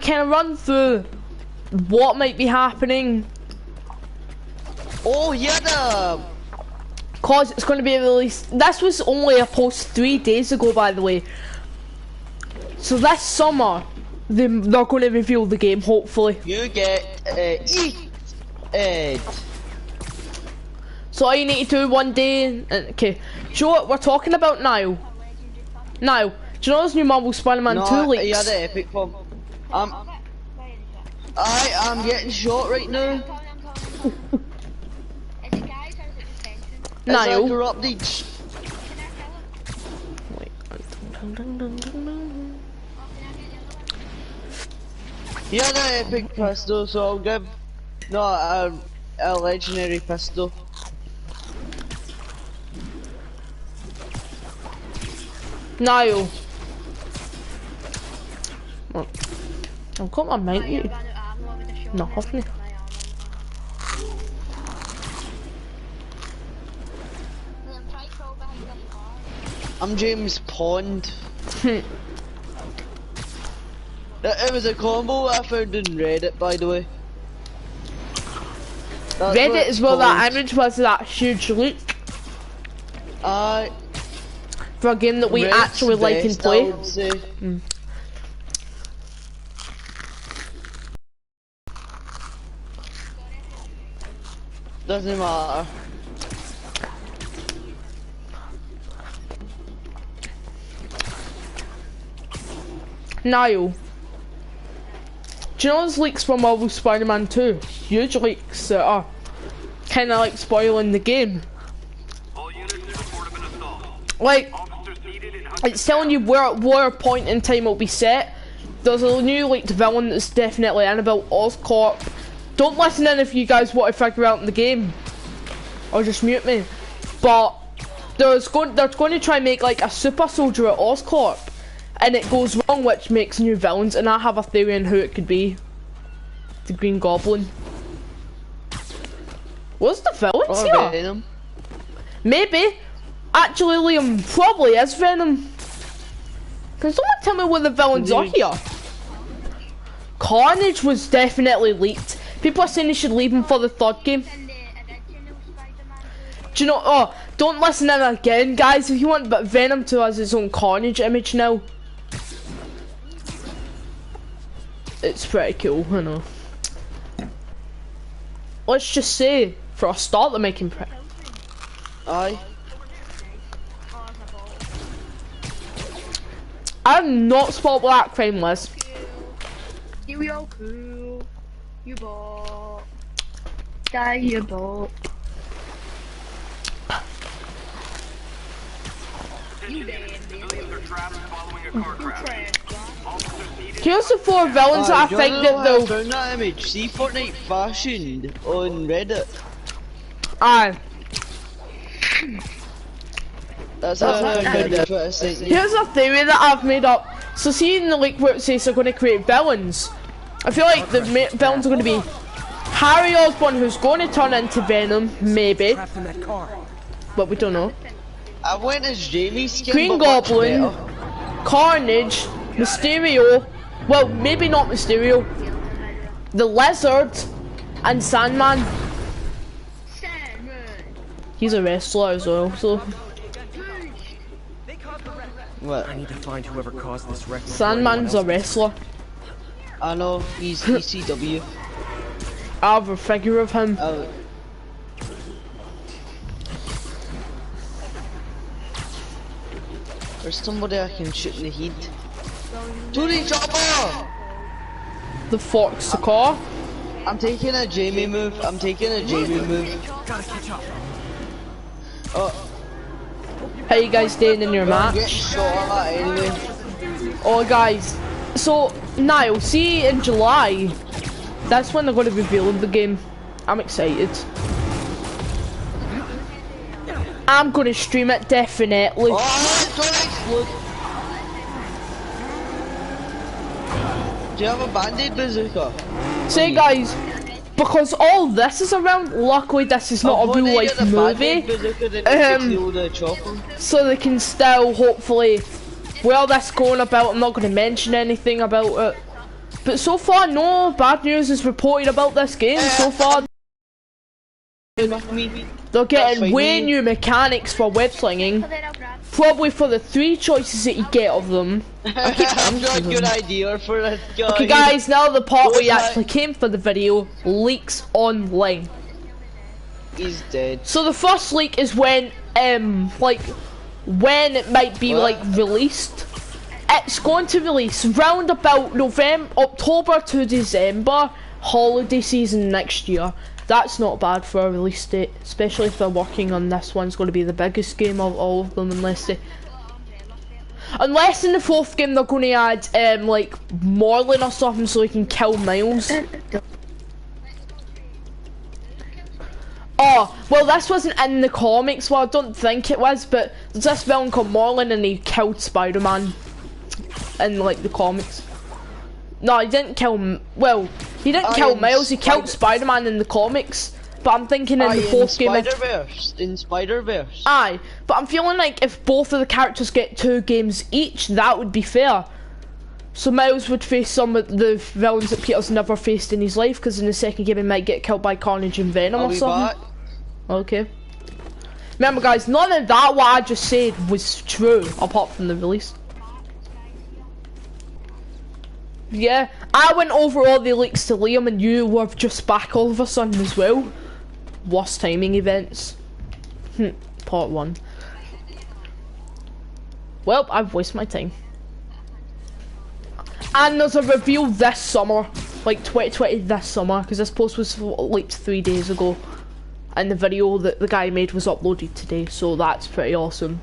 kind of run through what might be happening. Oh yeah, Cause it's going to be released. This was only a post 3 days ago, by the way. So this summer, they're going to reveal the game, hopefully. you get Ed. So all you need to do one day, okay. Do you know what we're talking about now? Now, do you know those new Marvel Spider-Man 2 leaks? Yeah, the epic one. I am getting shot right now. Niall. Is that corrupted? Wait. Yeah, the epic pistol, so I'll give a legendary pistol. Niall. I've got my mic. No, haven't I? I'm James Pond. It was a combo I found in Reddit, by the way. That's Reddit is where that image was, that huge leak. For a game that we Reddit's actually like and best, play. I would say. Doesn't matter. Niall. Do you know those leaks from Marvel Spider-Man 2? Huge leaks that are kind of like spoiling the game. Like, it's telling you where a point in time will be set. There's a new leaked villain that's definitely in about Oscorp. Don't listen in if you guys want to figure out in the game, or just mute me. But they're going to try and make like a super soldier at Oscorp, and it goes wrong, which makes new villains. And I have a theory on who it could be. The Green Goblin. What's the villains here? Venom. Maybe. Actually, Liam, probably is Venom. Can someone tell me where the villains are here? Carnage was definitely leaked. People are saying they should leave him for the 3rd game. Do you know? Oh, don't listen in again, guys. If you want, but Venom 2 has his own Carnage image now. It's pretty cool, I know. Let's just say, for a start, they're making pretty. Aye. I'm not spot black crime list. You all cool. You bought. Die you bought. Here's the 4 villains that I think that they'll. I found that image. See Fortnite fashioned on Reddit. Aye. That's how I found it. Here's a theory that I've made up. So see in the leak where it says they're going to create villains. I feel like the villains are going to be Harry Osborn, who's going to turn into Venom, maybe. But we don't know. I went as Jamie's skin, Green Goblin, Carnage, Mysterio. Well, maybe not Mysterio. The Lizard and Sandman. He's a wrestler as well, so. What? I need to find whoever caused this wreck. Sandman's a wrestler. I know, he's ECW. I have a figure of him. There's somebody I can shoot in the head. Tony Chopper! The Fox the car. I'm taking a Jamie move. I'm taking a Jamie move. Gotta catch up. Oh, How you guys doing in your I'm getting match? shot at anyway. Oh guys, so Niall, see in July, that's when they're going to reveal the game. I'm excited. I'm going to stream it definitely. Oh, don't explode. Do you have a band-aid bazooka? Say guys, because all this is around, luckily this is not a real life movie. So they can still hopefully, well, that's going about, I'm not going to mention anything about it. But so far, no bad news is reported about this game. So far, they're getting way new mechanics for web slinging. Probably for the 3 choices that you get of them. I'm got a good idea for it, guys. Okay guys, now the part where you actually came for the video, leaks online. He's dead. So the first leak is when, like, when it might be, like, released. It's going to release round about October to December, holiday season next year. That's not bad for a release date, especially if they're working on this one's going to be the biggest game of all of them, unless in the 4th game they're going to add, like, Morlin or something so he can kill Miles. Oh, well this wasn't in the comics, well I don't think it was, but there's this villain called Morlin and he killed Spider-Man in, like, the comics. No, he didn't kill he didn't kill Miles, he killed Spider-Man in the comics. But I'm thinking in the 4th game in Spider-Verse. Aye, but I'm feeling like if both of the characters get 2 games each, that would be fair. So Miles would face some of the villains that Peter's never faced in his life, because in the 2nd game he might get killed by Carnage and Venom or something. Okay. Remember guys, none of that what I just said was true, apart from the release. Yeah, I went over all the leaks to Liam and you were just back all of a sudden as well. Worst timing events. Part 1. Well, I've wasted my time. And there's a reveal this summer, like 2020 this summer, because this post was leaked 3 days ago. And the video that the guy made was uploaded today, so that's pretty awesome.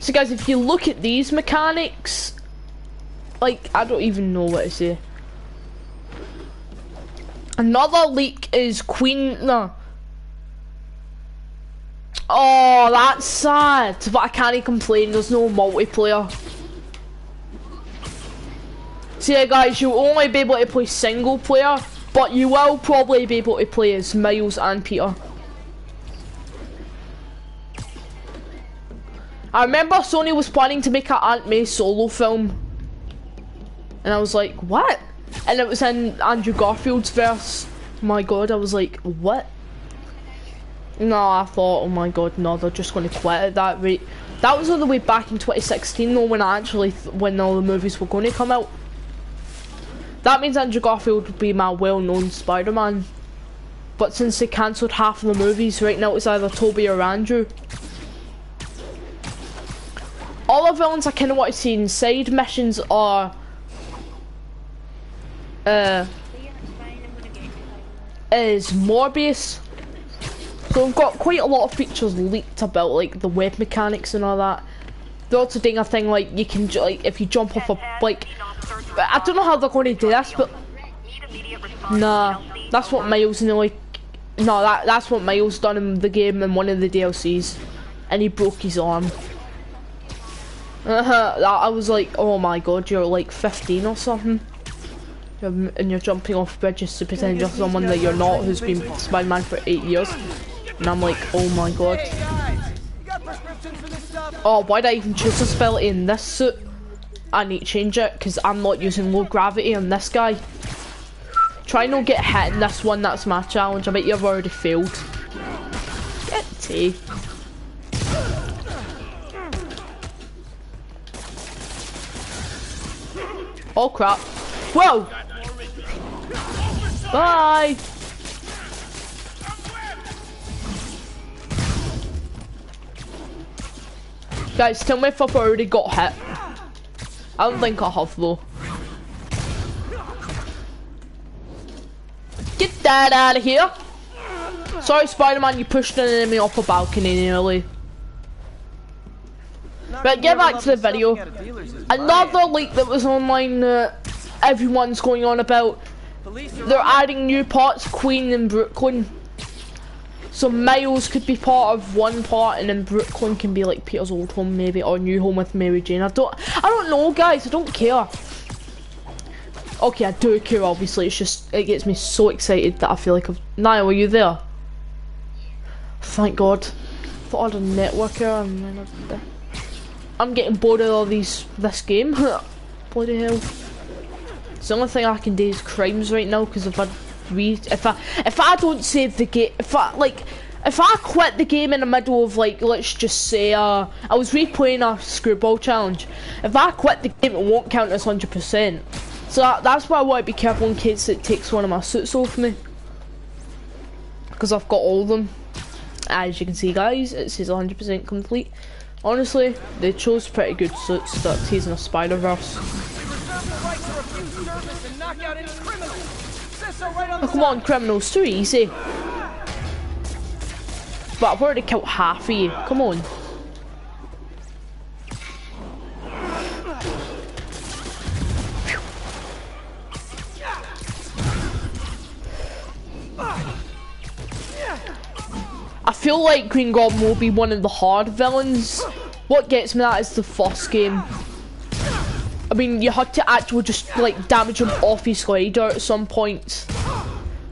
So guys, if you look at these mechanics, like, I don't even know what to say. Another leak is Oh, that's sad, but I can't complain, there's no multiplayer. So yeah guys, you'll only be able to play single player, but you will probably be able to play as Miles and Peter. I remember Sony was planning to make an Aunt May solo film. And I was like, what? And it was in Andrew Garfield's verse. My god, I was like, what? No, I thought, oh my god, no, they're just going to quit at that rate. That was all the way back in 2016 though, when when all the movies were going to come out. That means Andrew Garfield would be my well-known Spider-Man. But since they cancelled half of the movies, right now it's either Toby or Andrew. All the villains I kind of want to see in side missions are is Morbius. So we've got quite a lot of features leaked about like the web mechanics and all that. They're also doing a thing like you can like if you jump off a like. I don't know how they're going to do this, but nah, that's what Miles in the like. No, that's what Miles done in the game in one of the DLCs, and he broke his arm. I was like, oh my god, you're like 15 or something. And you're jumping off bridges to pretend you're someone that you're not, who's been Spider-Man for 8 years. And I'm like, oh my god. Oh, why did I even choose this ability in this suit? I need to change it, because I'm not using low gravity on this guy. Try not get hit in this one, that's my challenge. I bet you've already failed. Get tea. Oh crap. Whoa! Bye! Guys, tell me if I've already got hit. I don't think I have though. Get that out of here! Sorry Spider-Man, you pushed an enemy off a balcony nearly. But get back to the video. Another leak that was online that everyone's going on about. They're adding new parts, Queen and Brooklyn. So Miles could be part of one part, and then Brooklyn can be like Peter's old home maybe, or new home with Mary Jane. I don't know guys, I don't care. Okay, I do care obviously, it's just, it gets me so excited that I feel like Niall, are you there? Thank God. Thought I had a networker and I'm getting bored of all this game. Bloody hell. It's the only thing I can do is crimes right now because if I don't save the game, if I quit the game in the middle of, like, let's just say I was replaying a screwball challenge. If I quit the game, it won't count as 100%. So that's why I want to be careful in case it takes one of my suits off me. Because I've got all of them. As you can see, guys, it says 100% complete. Honestly, they chose pretty good suits that teasing a Spider-Verse. Oh, come on, criminals, too easy. But I've already killed half of you. Come on. I feel like Green Goblin will be one of the hard villains. What gets me that is the first game. I mean, you had to actually just like damage him off his glider at some point.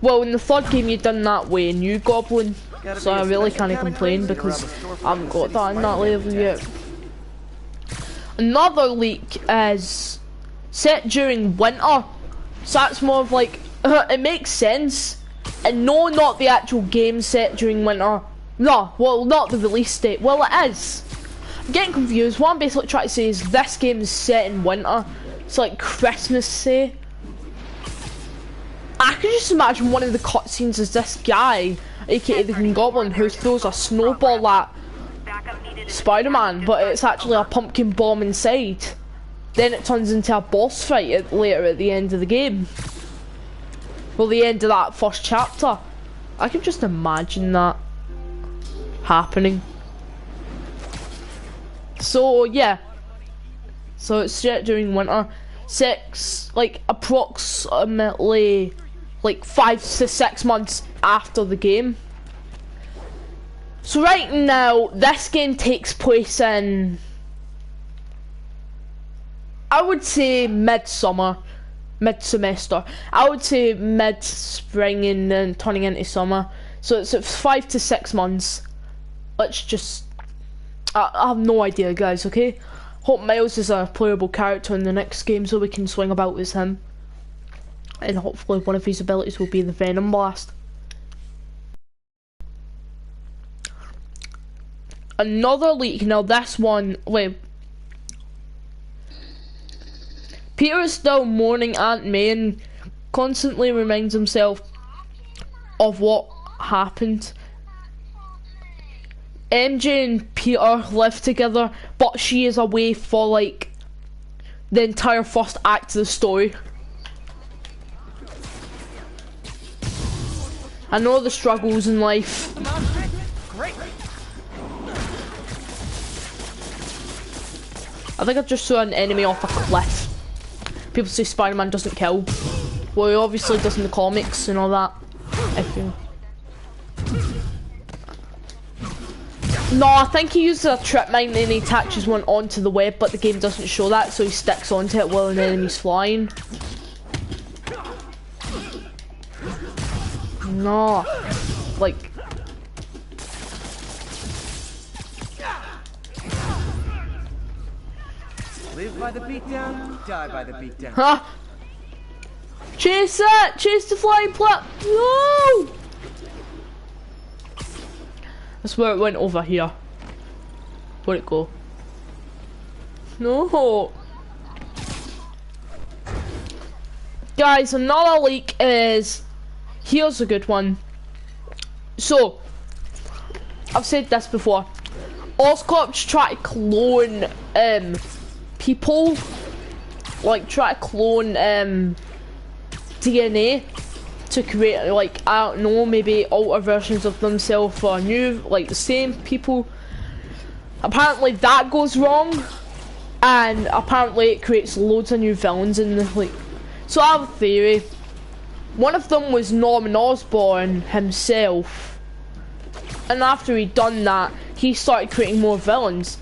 Well, in the third game you done that way, New Goblin. So I really can't complain because I haven't got that in that level yet. Another leak is set during winter. So that's more of like, it makes sense. And no, not the actual game set during winter. No, well, not the release date. Well, it is. I'm getting confused. What I'm basically trying to say is this game is set in winter. It's like Christmas, say. I can just imagine one of the cutscenes is this guy, aka the Green Goblin, who throws a snowball at Spider-Man, but it's actually a pumpkin bomb inside. Then it turns into a boss fight later at the end of the game. Well, the end of that first chapter. I can just imagine that happening. So yeah. So it's set during winter. Approximately like 5 to 6 months after the game. So right now, this game takes place in, I would say mid-semester. I would say mid-spring and then turning into summer. So it's 5 to 6 months. Let's just, I have no idea, guys, okay? Hope Miles is a playable character in the next game so we can swing about as him. And hopefully one of his abilities will be the Venom Blast. Another leak, now this one, wait. Peter is still mourning Aunt May and constantly reminds himself of what happened. MJ and Peter live together, but she is away for like the entire first act of the story. I know the struggles in life. I think I just saw an enemy off a cliff. People say Spider-Man doesn't kill. Well, he obviously does in the comics and all that. No, I think he uses a trip mine and he attaches one onto the web, but the game doesn't show that, so he sticks onto it while an enemy's flying. No, like. Live by the beatdown, die by the beatdown. Huh? Chase it! Chase the flying plat! No! I swear it went over here. Where'd it go? No! Guys, another leak is... Here's a good one. So, I've said this before. Oscorp try to clone people, like try to clone DNA to create, like, I don't know, maybe alter versions of themselves or new, like the same people. Apparently that goes wrong, and apparently it creates loads of new villains in the, like. So I have a theory. One of them was Norman Osborn himself, and after he'd done that, he started creating more villains.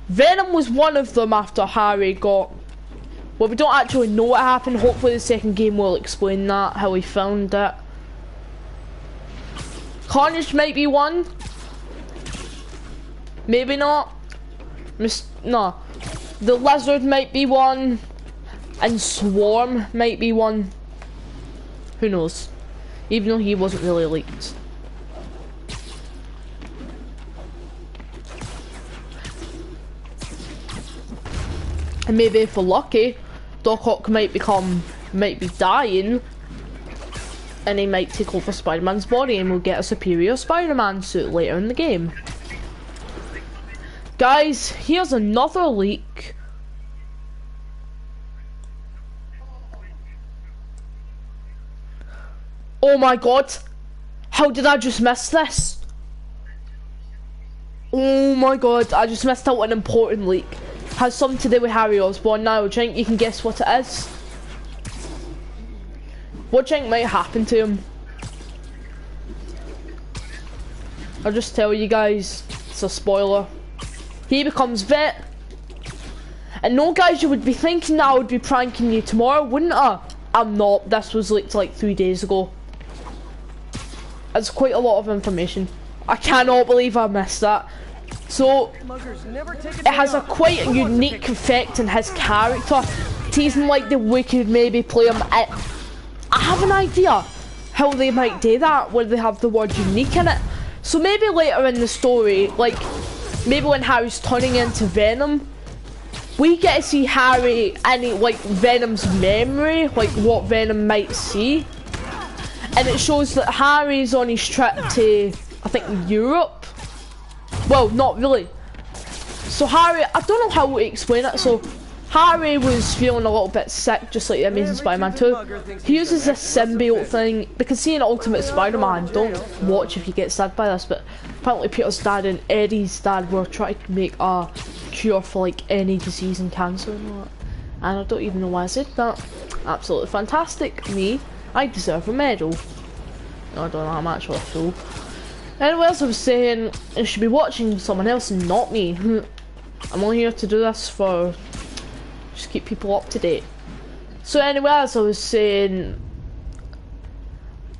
Venom was one of them after Harry got... Well, we don't actually know what happened. Hopefully the second game will explain that, how he found it. Carnage might be one. Maybe not. No. The Lizard might be one. And Swarm might be one. Who knows? Even though he wasn't really leaked. And maybe if we're lucky, Doc Ock might be dying, and he might take over Spider-Man's body and we'll get a superior Spider-Man suit later in the game. Guys, here's another leak. Oh my god, how did I just miss this? Oh my god, I just missed out an important leak. Has something to do with Harry Osborn now. Do you think you can guess what it is? What do you think might happen to him? I'll just tell you guys, it's a spoiler. He becomes Vet. And no guys, you would be thinking that I would be pranking you tomorrow, wouldn't I? I'm not, this was leaked like 3 days ago. That's quite a lot of information. I cannot believe I missed that. So, it has a quite a unique effect in his character, teasing like that we could maybe play him. I have an idea how they might do that, where they have the word unique in it. So maybe later in the story, like, maybe when Harry's turning into Venom, we get to see Harry and like Venom's memory, like what Venom might see. And it shows that Harry's on his trip to, I think, Europe. Well, not really. So Harry, I don't know how to explain it. So Harry was feeling a little bit sick, just like the Amazing Spider-Man 2. He uses this symbiote thing, because seeing Ultimate Spider-Man, don't watch if you get sad by this, but apparently Peter's dad and Eddie's dad were trying to make a cure for like any disease and cancer and all that. And I don't even know why I said that. Absolutely fantastic. Me, I deserve a medal. No, I don't know, I'm actually a fool. Anyway, as I was saying, I should be watching someone else and not me. I'm only here to do this for just keep people up to date. So anyway, as I was saying,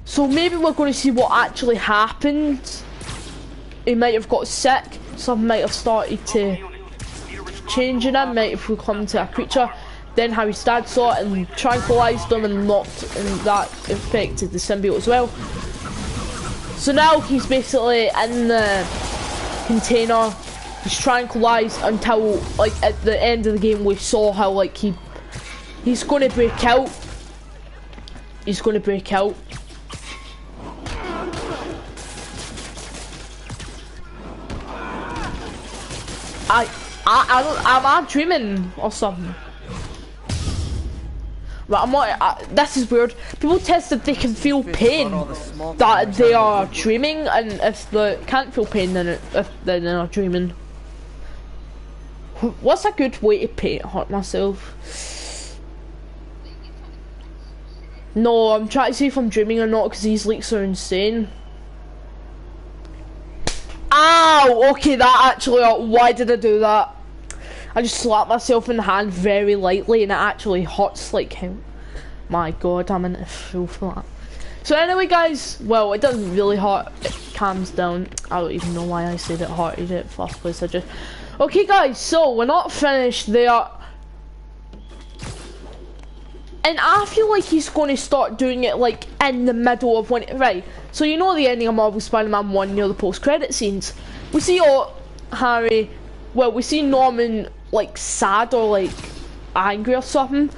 so maybe we're going to see what actually happened. He might have got sick, something might have started to change in him, might have become to a creature. Then Harry's dad saw it and tranquilized him and knocked, and that affected the symbiote as well. So now he's basically in the container, he's tranquilized until like at the end of the game we saw how like he's going to break out. He's going to break out. Am I dreaming or something? But I'm not, this is weird. People test if they can feel pain, that they are dreaming, and if they can't feel pain, then they're not dreaming. What's a good way to hurt myself? No, I'm trying to see if I'm dreaming or not, because these leaks are insane. Ow! Okay, that actually, why did I do that? I just slapped myself in the hand very lightly and it actually hurts like him. My god, I'm in a fool for that. So anyway guys, well it doesn't really hurt, it calms down. I don't even know why I said it hurted it first place, I just... Okay guys, so we're not finished there. And I feel like he's going to start doing it like in the middle of when, right, so you know the ending of Marvel Spider-Man 1 near the post-credit scenes. We see Harry, well we see Norman like sad or like angry or something.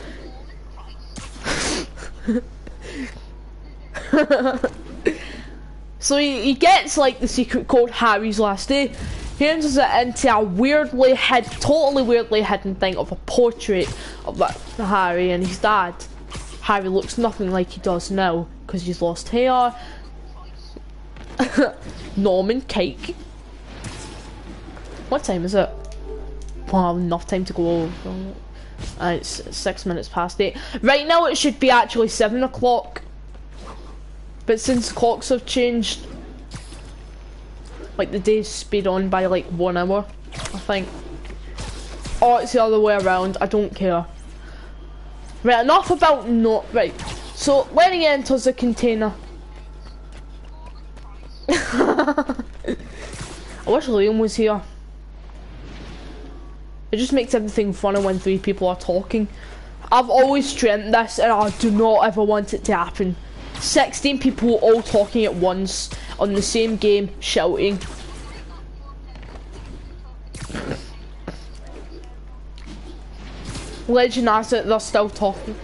So he gets like the secret code Harry's last day. He enters it into a totally weirdly hidden thing of a portrait of Harry and his dad. Harry looks nothing like he does now because he's lost hair. Norman cake. What time is it? Wow, enough time to go. It's 6 minutes past 8. Right now it should be actually 7 o'clock. But since the clocks have changed, like the days speed on by like 1 hour, I think. Or it's the other way around, I don't care. Right, enough about right. So Lenny enters the container. I wish Liam was here. It just makes everything funny when 3 people are talking. I've always dreamt this, and I do not ever want it to happen. 16 people all talking at once on the same game, shouting. Legend has it, they're still talking.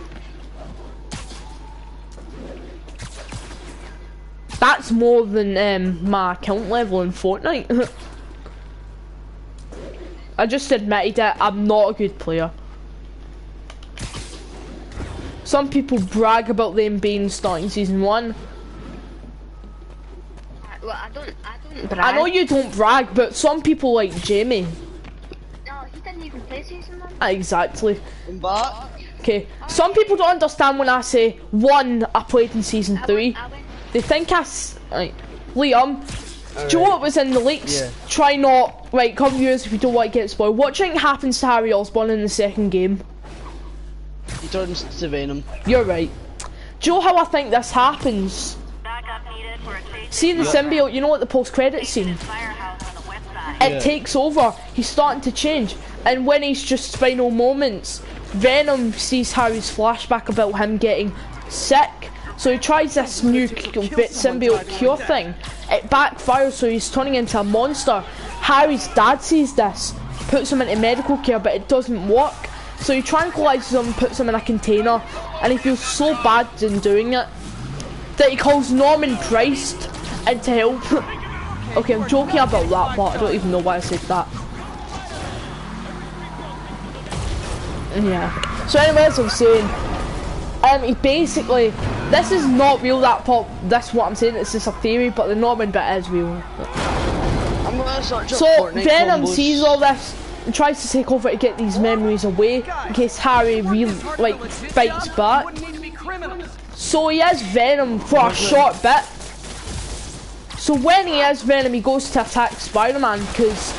That's more than my account level in Fortnite. I just admitted it, I'm not a good player. Some people brag about them being starting season 1. Well, I don't brag. I know you don't brag, but some people like Jamie. No, he didn't even play season 1. Exactly. I'm back. Okay, some people don't understand when I say 1 I played in season 3. I went. They think right. Liam, do you know what was in the leaks? Yeah. Try not, right, come viewers if you don't want to get spoiled. What do you think happens to Harry Osborn in the second game? He turns to Venom. You're right. Do you know how I think this happens? See the symbiote, you know what the post-credits scene? It takes over, he's starting to change. And when he's just final moments, Venom sees Harry's flashback about him getting sick. So he tries this new symbiote cure thing. It backfires, so he's turning into a monster. Harry's dad sees this, puts him into medical care, but it doesn't work. So he tranquilizes him, puts him in a container, and he feels so bad in doing it that he calls Norman Price in to help. Okay, I'm joking about that, but I don't even know why I said that. Yeah. So anyway, as I was saying, he basically, this is not real, that part, that's what I'm saying, it's just a theory, but the Norman bit is real. I'm gonna search up So Fortnite Venom combos. sees all this and tries to take over to get these memories away in case Harry fights back. So he is Venom for a short bit. So when he is Venom, he goes to attack Spider-Man because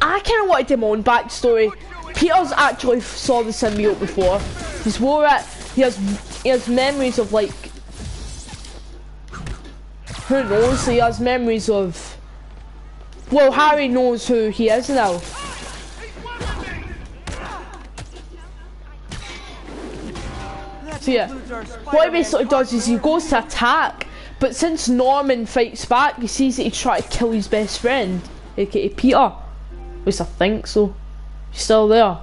I kind of wanted him on backstory. Peter's actually saw the symbiote before. He's wore it. He has memories of like, who knows? He has memories of. Well, Harry knows who he is now. So yeah, what he basically does is he goes to attack, but since Norman fights back, he sees that he tried to kill his best friend, aka Peter. At least I think so. He's still there.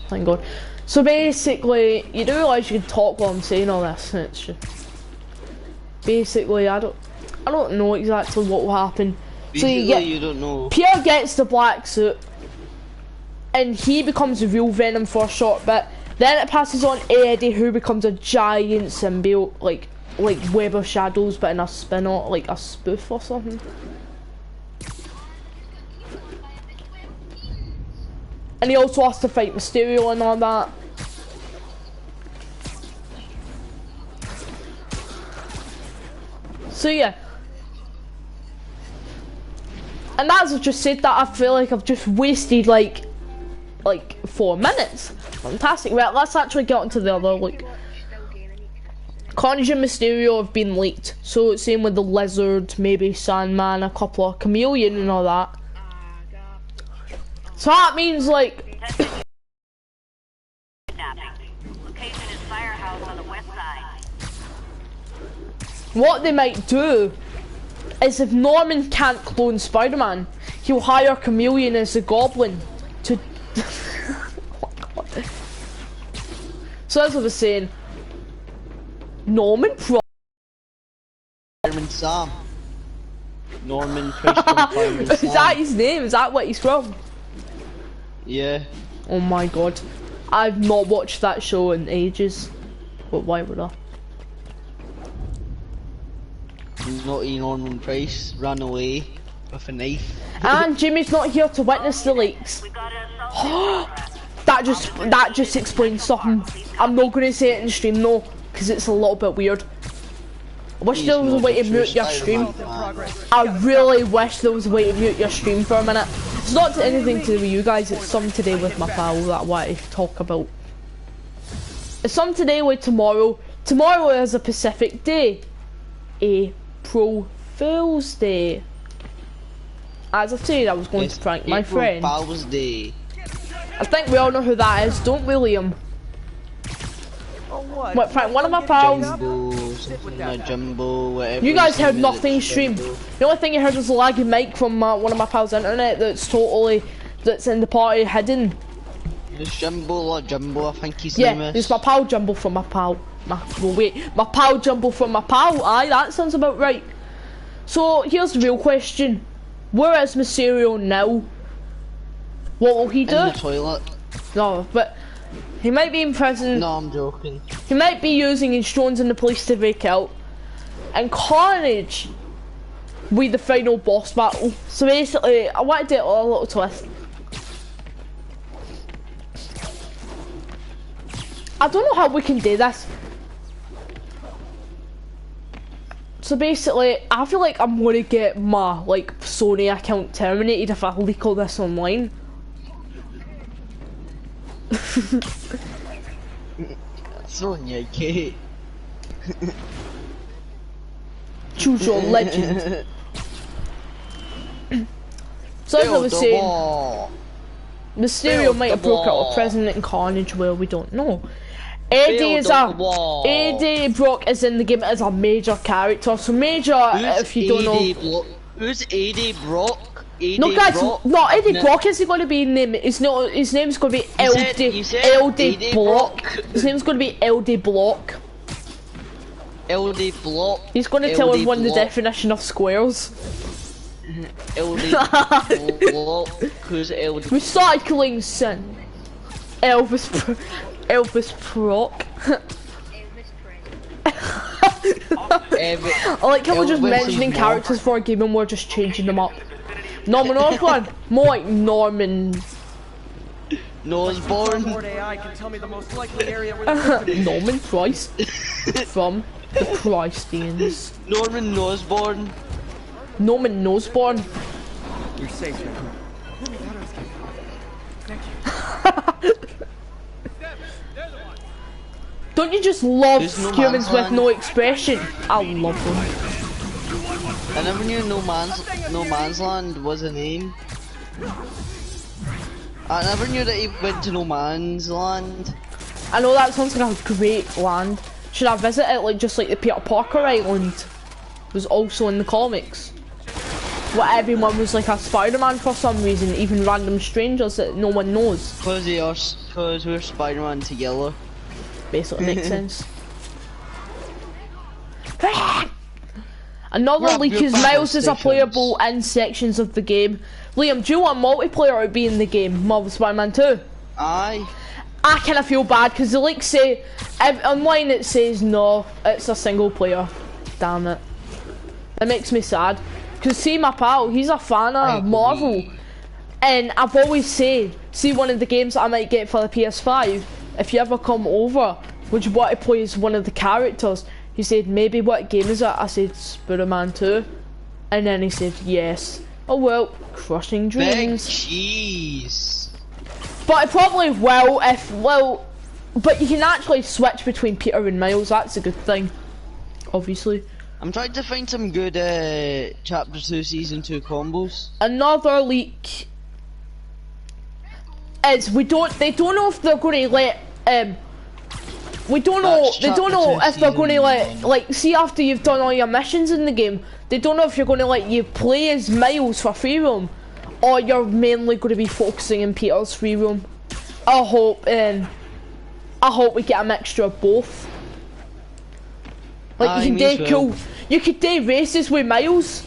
Thank God. So basically, you do realise you can talk while I'm saying all this. It's just basically I don't know exactly what will happen. So you don't know. Peter gets the black suit, and he becomes a real Venom for a short bit. Then it passes on to Eddie, who becomes a giant symbiote, like Web of Shadows, but in a spin-off, like a spoof or something. And he also has to fight Mysterio and all that. So yeah. And as I've just said that, I feel like I've just wasted like 4 minutes. Fantastic. Right, let's actually get onto the other, like, Carnage and Mysterio have been leaked. So same with the Lizard, maybe Sandman, a couple of Chameleon and all that. So that means like what they might do is if Norman can't clone Spider-Man, he'll hire Chameleon as a Goblin to So as I was saying, Norman Fireman Sam. Norman Christian Fireman Sam. Is that his name? Is that what he's from? Yeah. Oh my god. I've not watched that show in ages. But why would I? Naughty Norman Price ran away with a knife. And Jimmy's not here to witness the leaks. that just explains something. I'm not going to say it in stream though, because it's a little bit weird. I wish there was a way to mute your stream. I really wish there was a way to mute your stream for a minute. It's not anything to do with you guys, it's something to do with my pal that I want to talk about. It's something to do with tomorrow. Tomorrow is a Pacific Day. April Fool's Day. As I said, I was going to prank my friend. Fool's Day. I think we all know who that is, don't we, Liam? Oh, what? What, prank one of my pals? Jumbo, something like Jumbo, whatever. You guys heard his name is, nothing it's stream. Jumbo. The only thing you heard was a laggy mic from one of my pals' internet that's in the party hidden. It's Jumbo or Jumbo, I think his Yeah, name is. it's my pal Jumbo from my pal. My pal Jumbo from my pal. Aye, that sounds about right. So here's the real question: where is Mysterio now? What will he do? In the toilet. No, but he might be in prison. No, I'm joking. He might be using his drones in the police to break out. And Carnage will be the final boss battle. So basically, I want to do a little twist. I don't know how we can do this. So basically, I feel like I'm gonna get my Sony account terminated if I leak all this online. Sonya K. Choose your legend. So as I was saying, Mysterio might have broke out of prison and Carnage will, we don't know. Eddie Brock is in the game as a major character, so major if you don't know. Who's Eddie Brock? No guys, no, Eddie Brock isn't going to be named, his name's going to be LD Block. His name's going to be LD Block. LD Block. He's going to tell everyone the definition of squares. LD Block. Who's LD? Recycling sin. Elvis Proc. I like how we're just mentioning characters for a game and we're just changing them up. Norman Osborn, more like Norman. Nosborn. AI can tell me the most likely area where the victim is. Norman Price from the Priceians. Norman Nosborn. Norman Nosborn. You're safe now. Don't you just love No humans Man's with Land. no expression? I love them. I never knew No Man's Land was a name. I never knew that he went to No Man's Land. I know that sounds like a great land. Should I visit it just like the Peter Parker Island was also in the comics? Where everyone was like a Spider-Man for some reason, even random strangers that no one knows. Cause we're Spider-Man together. Basically makes sense. Another leak is Miles is playable in sections of the game. Liam, do you want multiplayer to be in the game? Marvel Spider-Man 2? Aye. I kind of feel bad because the leaks say, online it says no, it's a single player. Damn it. It makes me sad. Because see my pal, he's a fan of Marvel. And I've always said, see one of the games that I might get for the PS5, if you ever come over, would you want to play as one of the characters? He said, maybe what game is it? I said, Spider-Man 2. And then he said, yes. Oh well, crushing Big dreams. cheese. But it probably will but you can actually switch between Peter and Miles, that's a good thing. Obviously. I'm trying to find some good Chapter 2 Season 2 combos. Another leak is they don't know if they're going to let they don't know if they're going to let see after you've done all your missions in the game, they don't know if you're going to let you play as Miles for free roam or you're mainly going to be focusing in Peter's free roam. I hope we get a mixture of both. Like you can do cool. You could do races with Miles.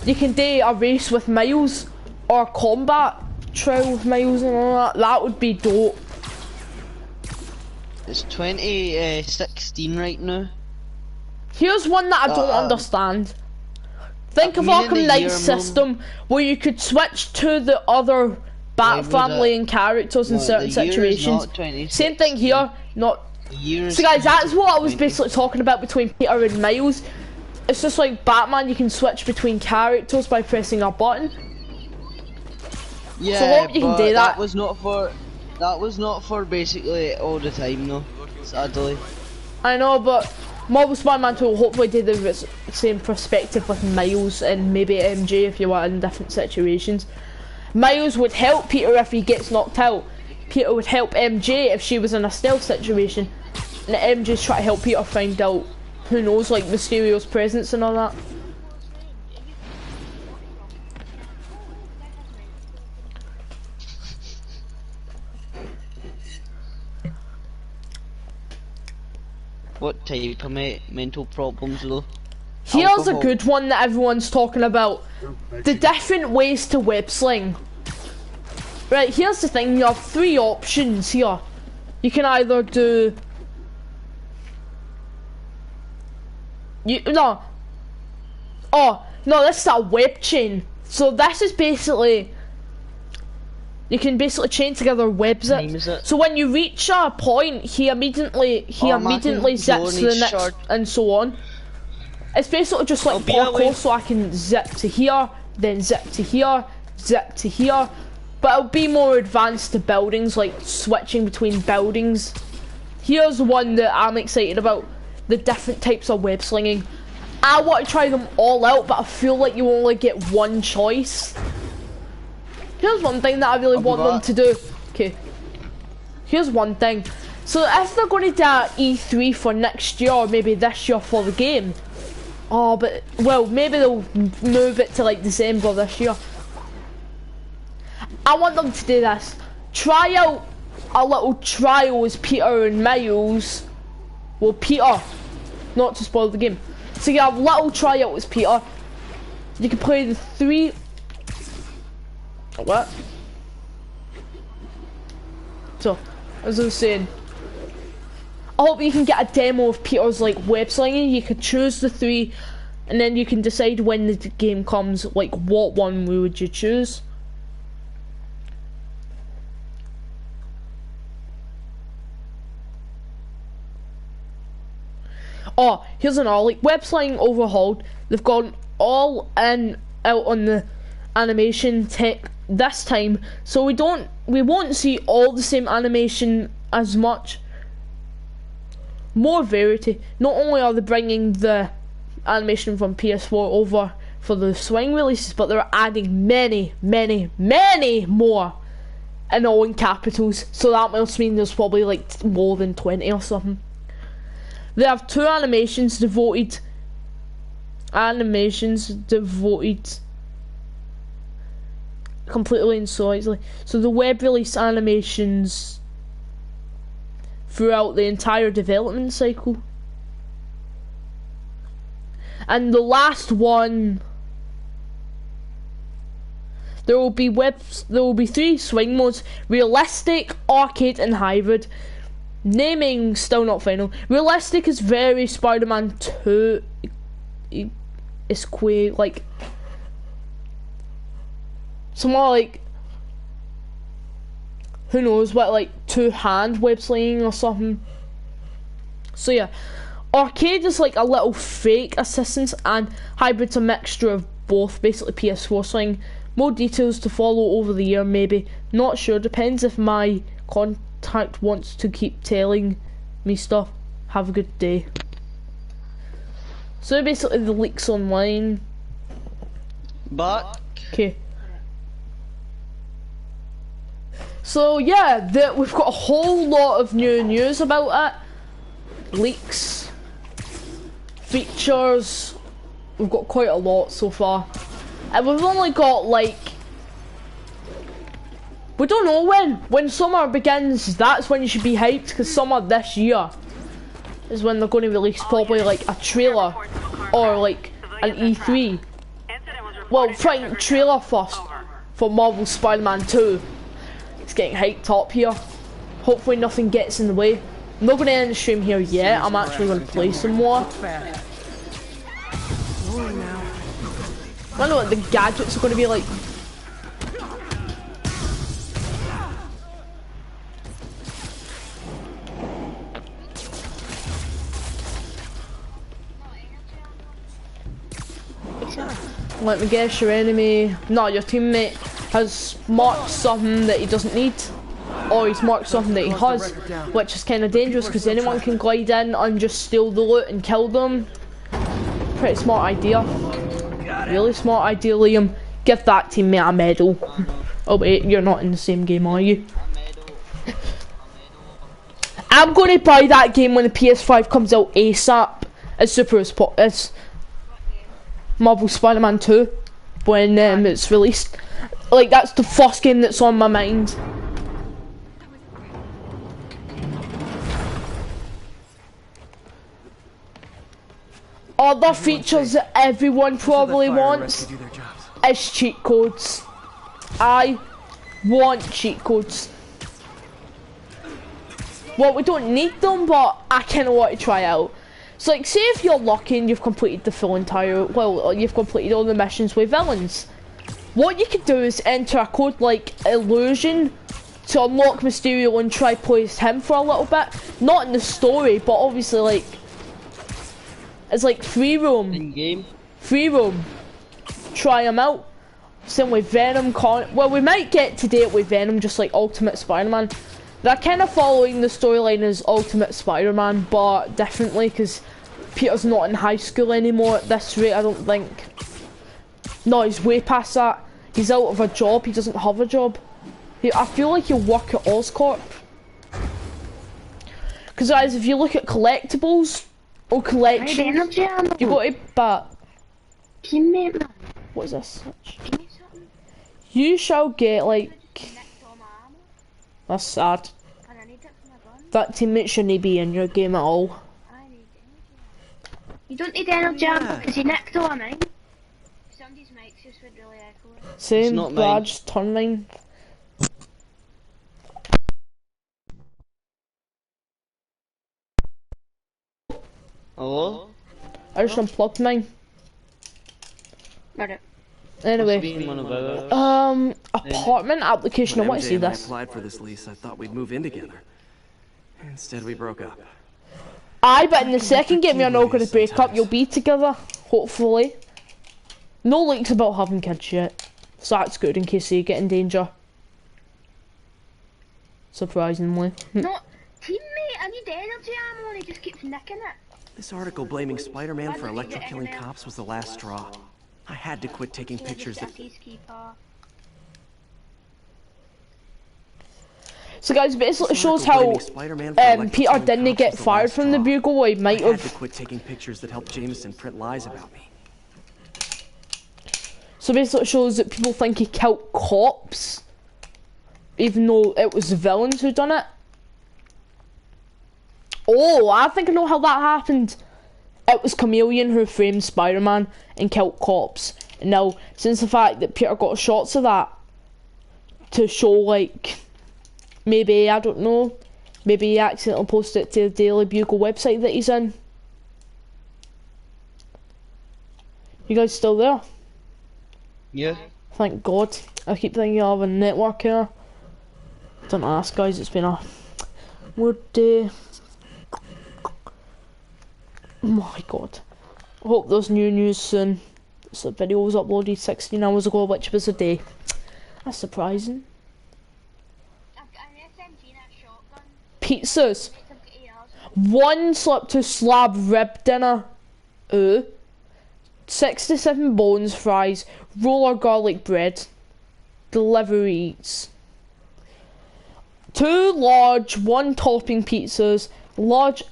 You can do a race with Miles or combat trial with Miles and all that. That would be dope. It's 2016 right now. Here's one that I don't understand. Think of Arkham Knight's system where you could switch to the other Bat family and characters in certain situations. Same thing here. So guys, that's what I was basically talking about between Peter and Miles. It's just like Batman, you can switch between characters by pressing a button. Yeah, so I hope you can do that. That was not for basically all the time though, sadly. I know, but Marvel Spider-Man 2 will hopefully do the same perspective with Miles and maybe MJ if you were in different situations. Miles would help Peter if he gets knocked out. Peter would help MJ if she was in a stealth situation. And MJ's trying to help Peter find out, who knows, like Mysterio's presence and all that. What type of mental problems though? Here's Alcohol. a good one that everyone's talking about. The different ways to web sling. Right, here's the thing, you have 3 options here. You can either do... No. Oh, no, this is a web chain. So this is basically... You can basically chain together web zips. So when you reach a point, he immediately zips to the next, and so on. It's basically just like parkour, so I can zip to here, then zip to here, zip to here. But it'll be more advanced to buildings, like switching between buildings. Here's one that I'm excited about, the different types of web slinging. I want to try them all out, but I feel like you only get one choice. Here's one thing that I really want them to do. Okay. Here's one thing. So if they're going to do E3 for next year, or maybe this year for the game. Oh, but, well, maybe they'll move it to like December this year. I want them to do this. Try out a little trial as Peter and Miles. Well, Peter. Not to spoil the game. So you have a little tryout as Peter. You can play the 3... What? So, as I was saying, I hope you can get a demo of Peter's like web slinging. You could choose the 3, and then you can decide when the game comes, like what one would you choose. Oh, here's another, like web slinging overhauled. They've gone all in out on the animation tech this time, so we won't see all the same animation as much. More variety. Not only are they bringing the animation from PS4 over for the swing releases, but they're adding many more, and all in capitals, so that must mean there's probably like more than 20 or something. They have 2 animations devoted completely and solely. So the web release animations throughout the entire development cycle. And the last one, there will be 3 swing modes: realistic, arcade and hybrid. Naming still not final. Realistic is very Spider-Man 2. It's quite like somewhat like, who knows what, like 2-hand web slinging or something. So yeah, arcade is like a little fake assistance, and hybrid's a mixture of both, basically PS4 swing. More details to follow over the year, maybe. Not sure, depends if my contact wants to keep telling me stuff. Have a good day. So basically the leaks online. But okay. So yeah, we've got a whole lot of new news about it. Leaks, features, we've got quite a lot so far. And we've only got like, we don't know when. When summer begins, that's when you should be hyped, because summer this year is when they're going to release probably like a trailer or like an E3. Well, fine, trailer first for Marvel Spider-Man 2. It's getting hyped up here. Hopefully nothing gets in the way. I'm not going to end the stream here yet. I'm actually going to play some more. I don't know what the gadgets are going to be like. Let me guess, your enemy, no, your teammate has marked something that he doesn't need. or he's marked something that he has, which is kind of dangerous because anyone can glide in and just steal the loot and kill them. Pretty smart idea. Really smart idea, Liam. Give that teammate a medal. Oh wait, you're not in the same game, are you? I'm going to buy that game when the PS5 comes out ASAP. As Marvel Spider-Man 2 when it's released. Like, that's the first game that's on my mind. Other features that everyone probably wants is cheat codes. I want cheat codes. Well, we don't need them, but I kind of want to try out. So, like, say if you're lucky and you've completed the full entire, well, you've completed all the missions with villains. What you could do is enter a code like Illusion to unlock Mysterio and try play as him for a little bit. Not in the story, but obviously, like, it's like free roam. In game. Free roam. Try him out. Same with Venom. Well, we might get to date with Venom, just like Ultimate Spider-Man. They're kind of following the storyline as Ultimate Spider-Man, but differently, because Peter's not in high school anymore at this rate, I don't think. No, he's way past that. He's out of a job, he doesn't have a job. I feel like he'll work at Oscorp. Because guys, if you look at collectibles, or collections, you got to but Teammate, man. what is this? Give me something. You shall get, like, Nicked all my ammo, that's sad. and I need it for my gun. That teammate shouldn't be in your game at all. I need energy. You don't need energy ammo because you nicked all of mine. Somebody's mics just would really echo it. Same, not but I mine. just turn mine. Hello? I just unplugged mine. Got it. Anyway, Being one about it. apartment application. I When want to MJ see and I this. applied for this lease, I thought we'd move in together. Instead, we broke up. Aye, but in the second game you're not going to break up. You'll be together, hopefully. No leaks about having kids yet, so that's good in case you get in danger. Surprisingly. No, teammate, I need energy ammo and he just keeps nicking it. This article blaming Spider-Man for electrocilling cops was the last straw. I had to quit taking pictures that... Peacekeeper. So guys, basically This shows article how blaming Spider-Man for Peter electrocilling didn't cops get was the fired last from the straw. Bugle. He might I had to have. quit taking pictures that helped Jameson print lies about me. So basically it shows that people think he killed cops, even though it was the villains who done it. Oh, I think I know how that happened. It was Chameleon who framed Spider-Man and killed cops. And now, since the fact that Peter got shots of that, to show, like, maybe, I don't know, maybe he accidentally posted it to the Daily Bugle website that he's in. You guys still there? Yeah. Thank God. I keep thinking I have a network here. Don't ask, guys, it's been a weird day. Oh my God. I hope there's new news soon. So the video was uploaded 16 hours ago, which was a day. That's surprising. I've got an SMG and a shotgun. Pizzas. I've got ARs. One slip to slab rib dinner. Ooh. 67 bones, fries, roller garlic bread. Delivery eats. 2 large, 1 topping pizzas, large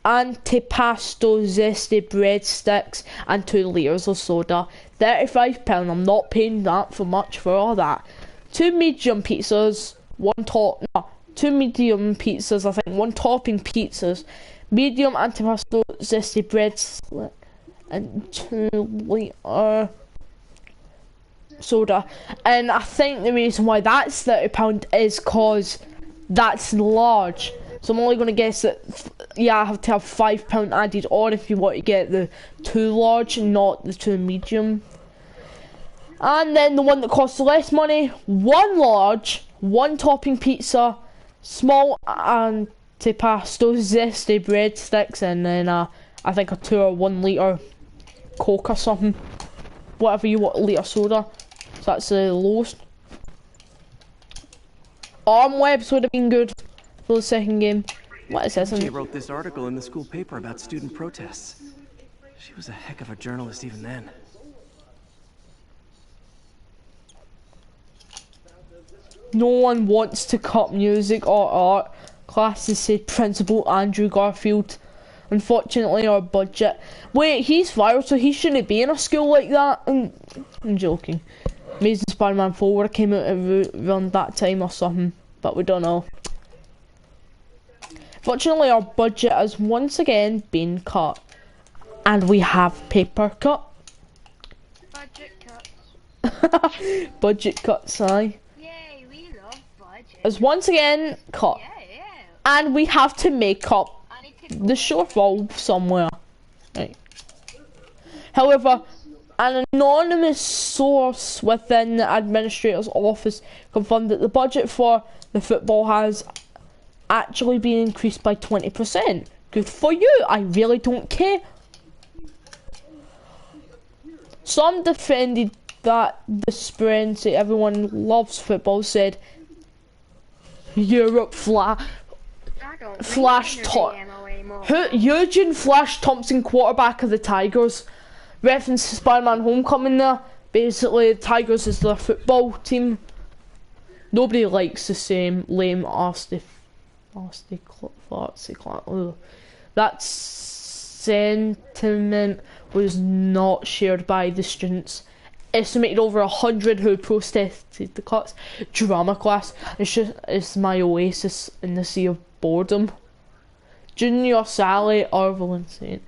antipasto zesty breadsticks, and 2 litres of soda. £35. I'm not paying that for much for all that. 2 medium pizzas, 2 medium pizzas, I think, 1 topping pizzas, medium antipasto zesty breadsticks, and 2 litre soda. And I think the reason why that's £30 is cause that's large. So I'm only going to guess that, yeah, I have to have £5 added on if you want to get the 2 large and not the 2 medium. And then the one that costs less money, 1 large, 1 topping pizza, small antipasto zesty breadsticks, and then I think a 2 or 1 litre Coke or something. Whatever you want, a litre soda. So that's the lowest. Arm webs would have been good for the second game. What is this? She wrote this article in the school paper about student protests. She was a heck of a journalist even then. No one wants to cut music or art classes, said Principal Andrew Garfield. Unfortunately, our budget. Wait, he's viral, so he shouldn't be in a school like that. I'm joking. Amazing Spider-Man 4 would have came out around that time or something, but we don't know. Fortunately, our budget has once again been cut, and we have paper cut. Budget cuts. Budget cuts, aye. Yay, we love budget. Has once again cut, Yeah. and we have to make up I need to go. the shortfall somewhere. Right. However, an anonymous source within the administrator's office confirmed that the budget for the football has actually been increased by 20%. Good for you, I really don't care. Some defended that the spread and say everyone loves football, said Europe I don't Flash read Tot. NRDMO anymore. Eugene Flash Thompson, quarterback of the Tigers, referenced Spider-Man Homecoming there. Basically, the Tigers is their football team. Nobody likes the same lame that sentiment was not shared by the students. Estimated over 100 who protested the cuts. Drama class. It's my oasis in the sea of boredom. Junior Sally Arvelin saying,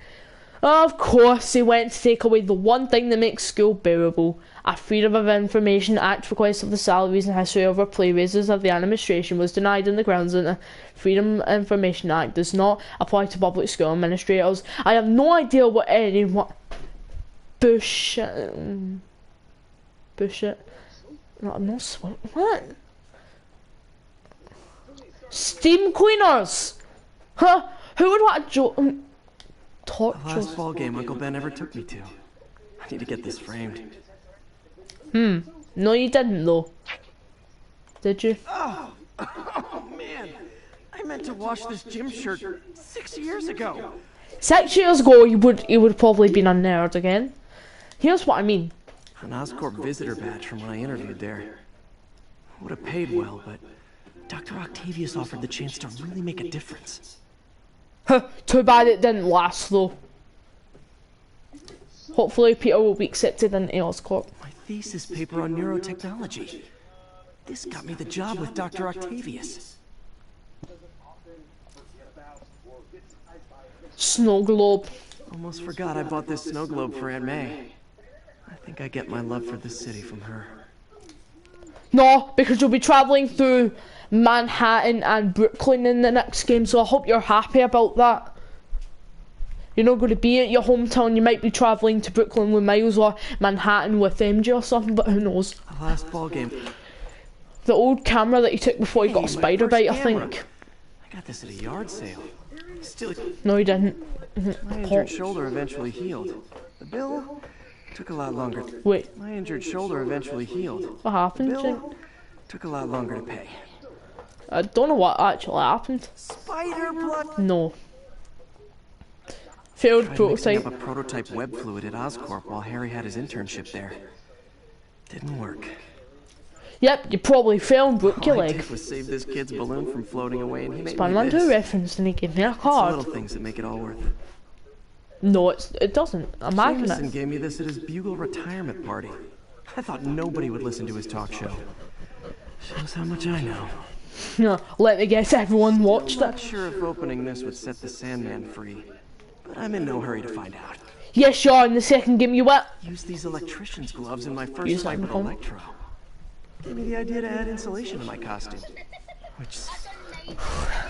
of course they went to take away the one thing that makes school bearable. A Freedom of Information Act request of the salaries and history of our play raises of the administration was denied on the grounds that the Freedom of Information Act does not apply to public school administrators. I have no idea what anyone... Bullshit. No, I'm not sweating. What? Steam cleaners! Huh? Who would want a joke? The Torture. last ball game Uncle Ben ever took me to. I need to get this framed. No, you didn't though. Did you? Oh man, I meant to wash this gym shirt 6 years ago. 6 years ago, you would probably been a nerd again. Here's what I mean. An Oscorp visitor badge from when I interviewed there. Would have paid well, but Dr. Octavius offered the chance to really make a difference. Huh, too bad it didn't last though. Hopefully Peter will be accepted in Oscorp. My thesis paper on neurotechnology. This got me the job with Dr. Octavius. Snow globe. Almost forgot I bought this snow globe for Aunt May. I think I get my love for this city from her. No, because you'll be travelling through Manhattan and Brooklyn in the next game, so I hope you're happy about that. You're not going to be at your hometown, you might be travelling to Brooklyn with Miles or Manhattan with MJ or something, but who knows. The last ball game. The old camera that he took before he got a Hey, my spider first bite, I camera. think. I got this at a yard sale. Still, No, he didn't. my injured shoulder eventually healed. The bill took a lot longer. Wait, My injured shoulder eventually healed. what happened? Jake? Bill took a lot longer to pay. I don't know what actually happened. Spider blood. No. Failed Tried mixing prototype. up a prototype web fluid at Oscorp while Harry had his internship there. Didn't work. Yep, you probably fell and broke your All I leg. did was save this kid's balloon from floating away, and he made me Spider-Man 2 this. reference and he gave me a It's the little card. things that make it all worth it. No, it doesn't. Imagine Jameson it. gave me this at his Bugle retirement party. I thought nobody would listen to his talk show. Shows how much I know. No, let me guess, everyone watched Not it. sure if opening this would set the Sandman free, but I'm in no hurry to find out. Yes, you are in the second game, you what? Used these electrician's gloves in my first Use fight that with phone? Electro. Gave me the idea to add insulation to my costume. Which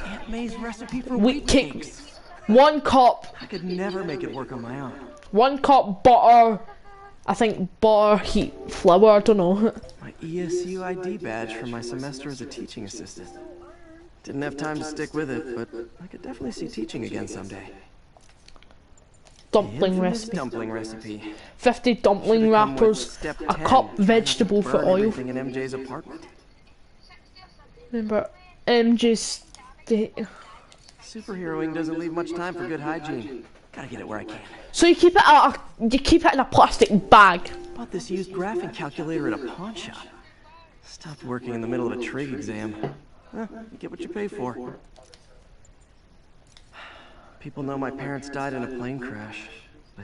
Aunt May's recipe for Wheat wheat cake. cakes. 1 cup. I could never make it work on my own. 1 cup butter. I think butter, heat, flour, I don't know. My ESU ID badge from my semester as a teaching assistant. Didn't have time to stick with it, but I could definitely see teaching again someday. Dumpling Infamous recipe. dumpling recipe. 50 dumpling Should've come with wrappers. step A 10, cup try not to vegetable for burn oil. everything in MJ's apartment. Remember, MJ's... Superheroing doesn't leave much time for good hygiene. Gotta get it where I can. So you keep it in a plastic bag. Bought this used graphing calculator at a pawn shop. Stopped working in the middle of a trig exam. You get what you pay for. People know my parents died in a plane crash.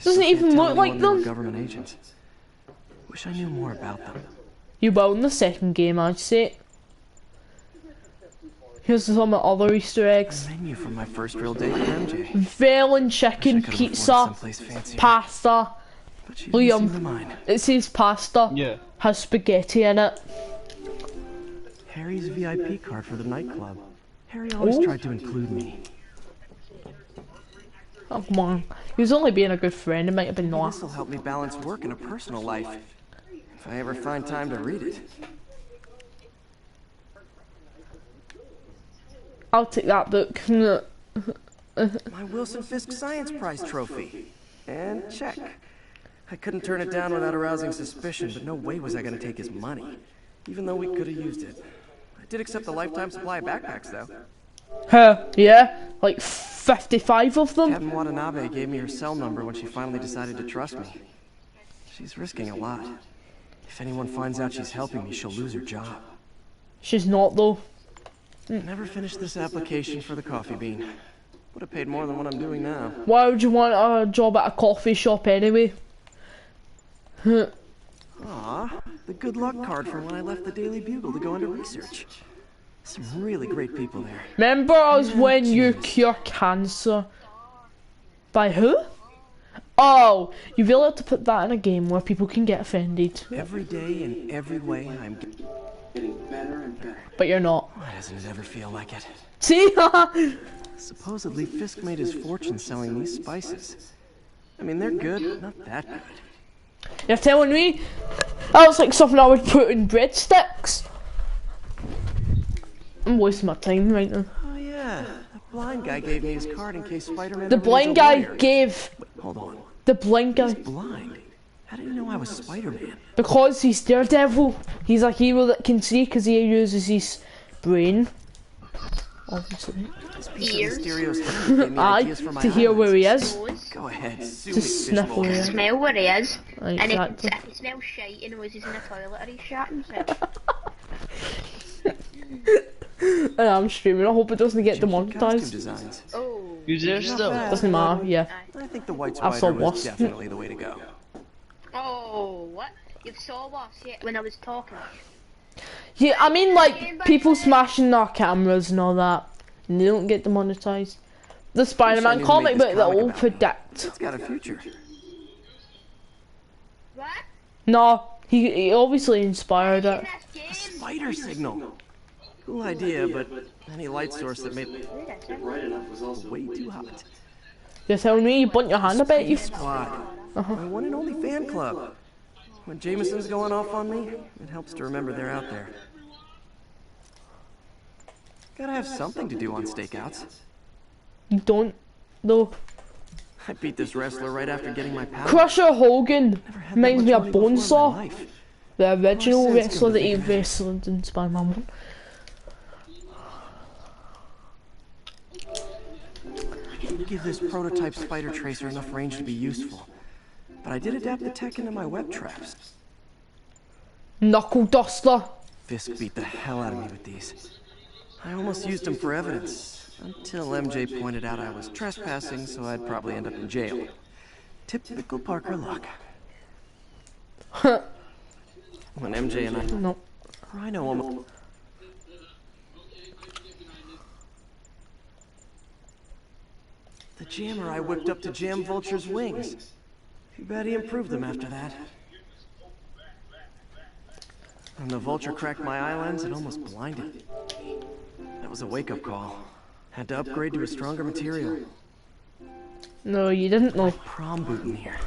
Doesn't even look like them. Government agents. Wish I knew more about them. You will in the second game, I'd say. Here's some other Easter eggs. Menu from my first real date with MJ. Velen chicken, pizza, pasta. Liam, it says pasta. Yeah. Has spaghetti in it. Harry's VIP card for the nightclub. Harry always tried to include me. Oh, come on. He was only being a good friend. It might have been nice. This will help me balance work and a personal life. If I ever find time to read it. I'll take that book. My Wilson Fisk Science Prize trophy. And check. I couldn't turn it down without arousing suspicion, but no way was I going to take his money. Even though we could have used it. I did accept a lifetime supply of backpacks, though. Yeah? Like 55 of them? Captain Watanabe gave me her cell number when she finally decided to trust me. She's risking a lot. If anyone finds out she's helping me, she'll lose her job. She's not, though. Never finished this application for the coffee bean. Would have paid more than what I'm doing now. Why would you want a job at a coffee shop anyway? Aw, the good luck card from when I left the Daily Bugle to go into research. Some really great people there. Remember us when you cure cancer? By who? Oh, you've been able to put that in a game where people can get offended. Every day in every way, I'm getting better and better. But you're not. Why doesn't it ever feel like it? See? Supposedly, Fisk made his fortune selling these spices. I mean, they're good, but not that good. You're telling me? That looks like something I would put in breadsticks. I'm wasting my time right now. Oh yeah, that blind guy gave me his card in case Spider-Man... The blind guy gave... Wait, hold on. The blind guy... He's blind? How did he know I was Spider-Man? Because he's Daredevil. He's a hero that can see because he uses his brain. Obviously. Aye, to hear where he is. Go ahead, sue To me, sniff fishbowl. where he is. Smell where he is. Aye, And exactly. if he smells shite, he knows he's in the toilet or he's shat himself. I'm streaming. I hope it doesn't get Costume demonetized. designs. Oh. Who's there still? Doesn't matter. Yeah. I think the white I've saw spider was Wasp. definitely the way to go. Oh, what? You saw Wasp yet when I was talking? Yeah, I mean like people smashing their cameras and all that, and they don't get demonetized. The Spider-Man knew to comic make this book that comic will about predict. It's got a future. What? No, he obviously inspired it. A spider signal. Cool idea, but any light source that made it bright enough was also way too hot. You're telling me you bunt your hand, I bet you. Squad. My one and only fan club. When Jameson's going off on me, it helps to remember they're out there. Gotta have something to do on stakeouts. You don't, though. I beat this wrestler right after getting my power. Crusher Hogan Never had that reminds me much of money before in my Bonesaw, life. the original sense wrestler come that to he think of it. wrestled in Spider-Man 1. I didn't give this prototype spider tracer enough range to be useful, but I did adapt the tech into my web traps. Knuckle Duster. Fisk beat the hell out of me with these. I almost used them for evidence, until MJ pointed out I was trespassing, so I'd probably end up in jail. Typical Parker luck. When MJ and I... No. Rhino almost... The jammer I whipped up to jam Vulture's wings. Too bad he improved them after that. When the Vulture cracked my eye lens, it almost blinded. That was a wake-up call. Had to upgrade to a stronger material. No, you didn't know. Prom boot in here.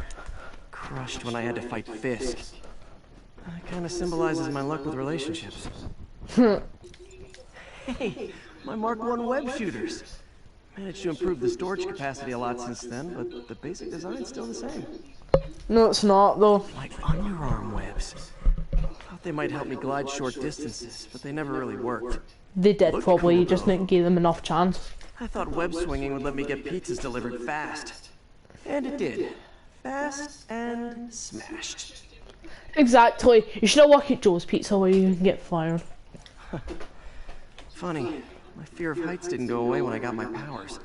Crushed when I had to fight Fisk. That kind of symbolizes my luck with relationships. Hey, my Mark I web shooters. Managed to improve the storage capacity a lot since then, but the basic design's still the same. No, it's not, though. Like underarm webs. Thought they might help me glide short distances, but they never really worked. They did Looked probably, cool, you just though. didn't give them enough chance. I thought web swinging would let me get pizzas delivered fast. And it did. Fast and smashed. Exactly. You should work at Joe's Pizza where you can get fired. Funny, my fear of heights didn't go away when I got my powers.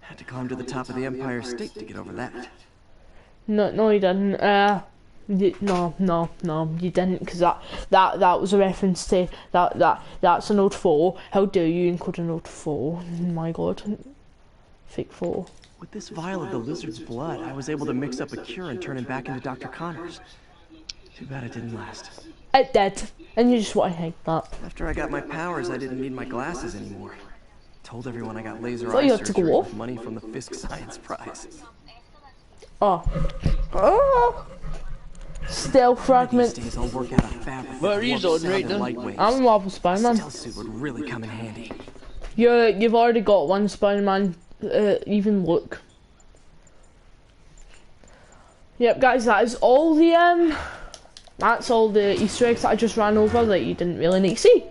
Had to climb to the top of the Empire State to get over that. No, you didn't. No, you didn't, because that was a reference to that's an old photo. How dare you include an old photo? My God, fake photo. With this vial of the lizard's blood, I was able to mix up a cure and turn him back into Dr. Connors. Too bad it didn't last. It did, and you just want to hate that. After I got my powers, I didn't need my glasses anymore. Told everyone I got laser Thought eye you had to go surgery off. with money from the Fisk Science Prize. Oh. Stealth These fragment. days I'll work out a fabric. What are you on right now? I'm a Marvel Spider-Man. Stealth suit would really come in handy. You've already got one Spider-Man. Even look. Yep, guys, that is all the that's all the Easter eggs that I just ran over that you didn't really need to see.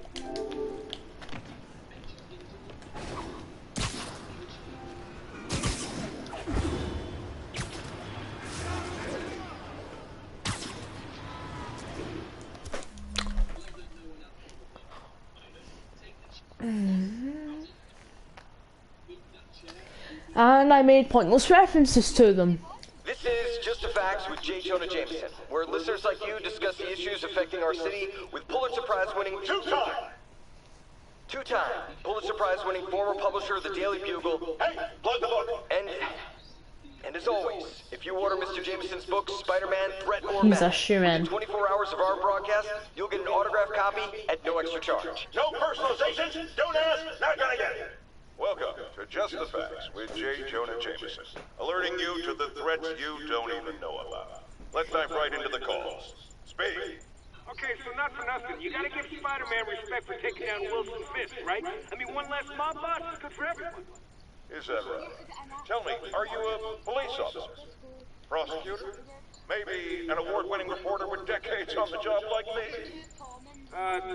And I made pointless references to them. This is Just the Facts with J. Jonah Jameson, where listeners like you discuss the issues affecting our city with Pulitzer Prize-winning two-time Pulitzer Prize-winning former publisher of the Daily Bugle. Hey, plug the book. And as always, if you order Mr. Jameson's books, Spider-Man, Threat, or He's a Menace, shoo-in. within 24 hours of our broadcast, you'll get an autographed copy at no extra charge. No personalization, don't ask, not gonna get it. Welcome to Just the Facts with J. Jonah Jameson, alerting you to the threats you don't even know about. Let's dive right into the calls. Speak. Okay, so not for nothing. You gotta give Spider-Man respect for taking down Wilson Fisk, right? I mean, one less mob boss is good for everyone. Is that right? Tell me, are you a police officer? Prosecutor? Maybe an award-winning reporter with decades on the job like me?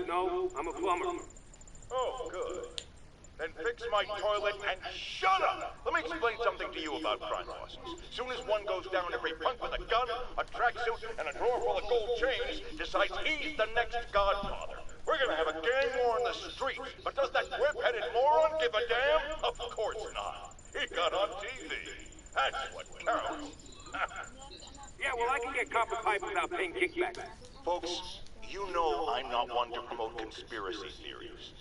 No, I'm a plumber. Oh, good. Then fix my toilet and shut up! Let me explain something to you about crime bosses. Soon as one goes down, every punk with a gun, a tracksuit, and a drawer full of gold chains decides he's the next godfather. We're gonna have a gang war in the street, but does that whip-headed moron give a damn? Of course not. He got on TV. That's what counts. Yeah, well, I can get copper pipe without paying kickbacks. Folks, you know I'm not one to promote conspiracy theories.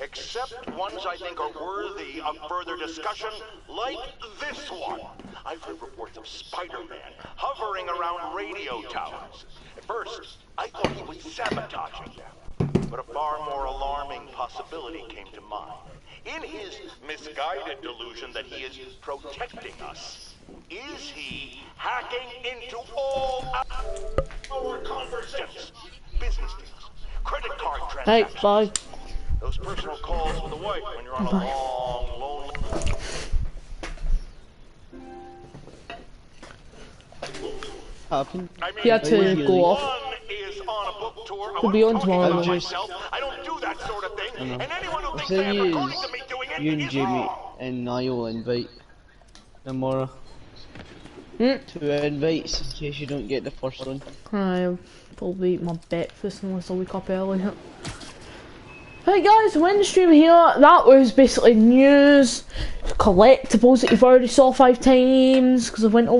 Except ones I think are worthy of further discussion, like this one. I've heard reports of Spider-Man hovering around radio towers. At first, I thought he was sabotaging them. But a far more alarming possibility came to mind. In his misguided delusion that he is protecting us, is he hacking into all our conversations? Business deals, credit card Hey, transactions. bye. Those personal calls with the wife when you're on a long, lonely... Happened. I mean, You had to Really? go off. one is on a book tour. I We'll be on wasn't talking tomorrow. about myself. I don't do that sort of thing. And anyone who thinks So they are you recording to me doing it you and is Jamie wrong. and Niall invite Namora. Hmm? 2 invites in case you don't get the first one. I'll probably eat my breakfast unless I wake up early. Right guys, we're in the stream here. That was basically news, collectibles that you've already saw 5 times because I went over